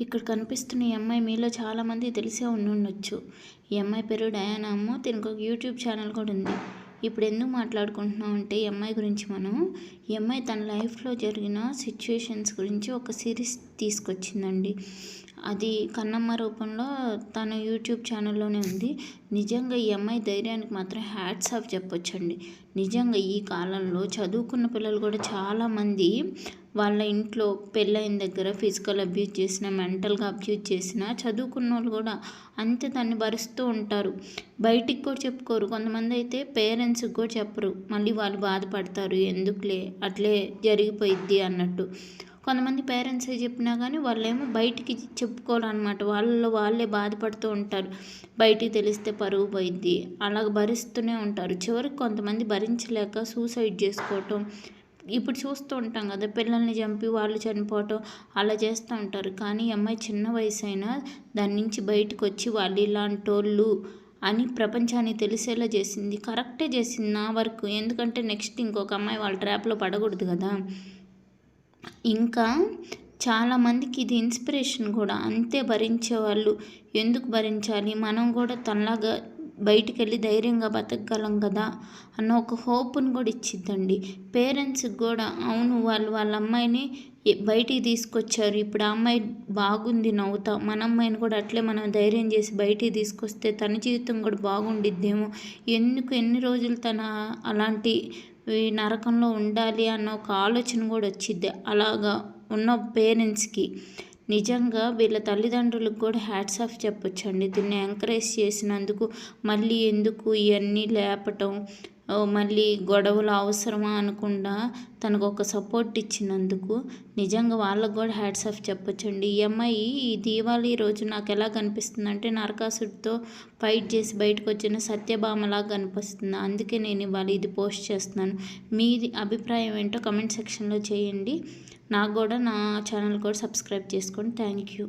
ఇక్కడ కనిపిస్తున్న ఈ అమ్మాయి మీలో చాలామంది తెలిసే ఉండుండొచ్చు. ఈ అమ్మాయి పేరు డయానా అమ్మో. దీనికి ఒక యూట్యూబ్ ఛానల్ కూడా ఉంది. ఇప్పుడు ఎందుకు మాట్లాడుకుంటున్నాం అంటే ఈ అమ్మాయి గురించి ఈ అమ్మాయి తన లైఫ్లో జరిగిన సిచ్యుయేషన్స్ గురించి ఒక సిరీస్ తీసుకొచ్చిందండి. అది కన్నమ్మ రూపంలో తన యూట్యూబ్ ఛానల్లోనే ఉంది. నిజంగా ఈ అమ్మాయి ధైర్యానికి మాత్రం హ్యాట్స్ ఆఫ్ చెప్పొచ్చండి. నిజంగా ఈ కాలంలో చదువుకున్న పిల్లలు కూడా చాలామంది వాళ్ళ ఇంట్లో పెళ్ళైన దగ్గర ఫిజికల్ అబ్యూజ్ చేసిన, మెంటల్గా అబ్యూజ్ చేసిన చదువుకున్న వాళ్ళు కూడా అంతే దాన్ని భరిస్తూ ఉంటారు. బయటికి కూడా చెప్పుకోరు. కొంతమంది అయితే పేరెంట్స్కి కూడా చెప్పరు. మళ్ళీ వాళ్ళు బాధపడతారు, ఎందుకులే అట్లే జరిగిపోయిద్ది అన్నట్టు. కొంతమంది పేరెంట్సే చెప్పినా కానీ వాళ్ళేమో బయటికి చెప్పుకోవాలన్నమాట. వాళ్ళలో వాళ్ళే బాధపడుతూ ఉంటారు. బయటికి తెలిస్తే పరువు పోయిద్ది, అలాగ భరిస్తూనే ఉంటారు. చివరికి కొంతమంది భరించలేక సూసైడ్ చేసుకోవటం ఇప్పుడు చూస్తూ ఉంటాం కదా. పిల్లల్ని చంపి వాళ్ళు చనిపోవటం అలా చేస్తూ ఉంటారు. కానీ ఈ అమ్మాయి చిన్న వయసు అయినా దాని నుంచి బయటకు వచ్చి వాళ్ళు ఇలాంటి వాళ్ళు అని ప్రపంచానికి తెలిసేలా చేసింది. కరెక్టే చేసింది నా వరకు. ఎందుకంటే నెక్స్ట్ ఇంకొక అమ్మాయి వాళ్ళ ట్రాప్లో పడకూడదు కదా. ఇంకా చాలామందికి ఇది ఇన్స్పిరేషన్ కూడా. అంతే భరించేవాళ్ళు ఎందుకు భరించాలి, మనం కూడా తనలాగా బయటికి వెళ్ళి ధైర్యంగా బతకగలం కదా అన్న ఒక హోప్ని కూడా ఇచ్చిద్దండి. పేరెంట్స్కి కూడా అవును వాళ్ళ అమ్మాయిని బయటికి తీసుకొచ్చారు, ఇప్పుడు ఆ అమ్మాయి బాగుంది నవ్వుతా, మన అమ్మాయిని కూడా అట్లే మనం ధైర్యం చేసి బయటికి తీసుకొస్తే తన జీవితం కూడా బాగుండిద్దేమో, ఎందుకు ఎన్ని రోజులు తన అలాంటి నరకంలో ఉండాలి అన్న ఒక ఆలోచన కూడా వచ్చిద్ది. అలాగా ఉన్న పేరెంట్స్కి నిజంగా వీళ్ళ తల్లిదండ్రులకు కూడా హ్యాట్స్ ఆఫ్ చెప్పొచ్చండి. దీన్ని ఎంకరేజ్ చేసినందుకు. మళ్ళీ ఎందుకు ఇవన్నీ లేపటం, మళ్ళీ గొడవలు అవసరమా అనకుండా తనకు ఒక సపోర్ట్ ఇచ్చినందుకు నిజంగా వాళ్ళకు కూడా హ్యాట్స్ ఆఫ్ చెప్పొచ్చండి. ఈ అమ్మాయి ఈ దీవాళి రోజు నాకు ఎలా కనిపిస్తుందంటే నరకాసుడితో ఫైట్ చేసి బయటకు వచ్చిన సత్యభామలాగా కనిపిస్తుంది. అందుకే నేను ఇవాళ ఇది పోస్ట్ చేస్తున్నాను. మీది అభిప్రాయం ఏంటో కమెంట్ సెక్షన్లో చేయండి. నాకు కూడా నా ఛానల్ కూడా సబ్స్క్రైబ్ చేసుకోండి. Thank you.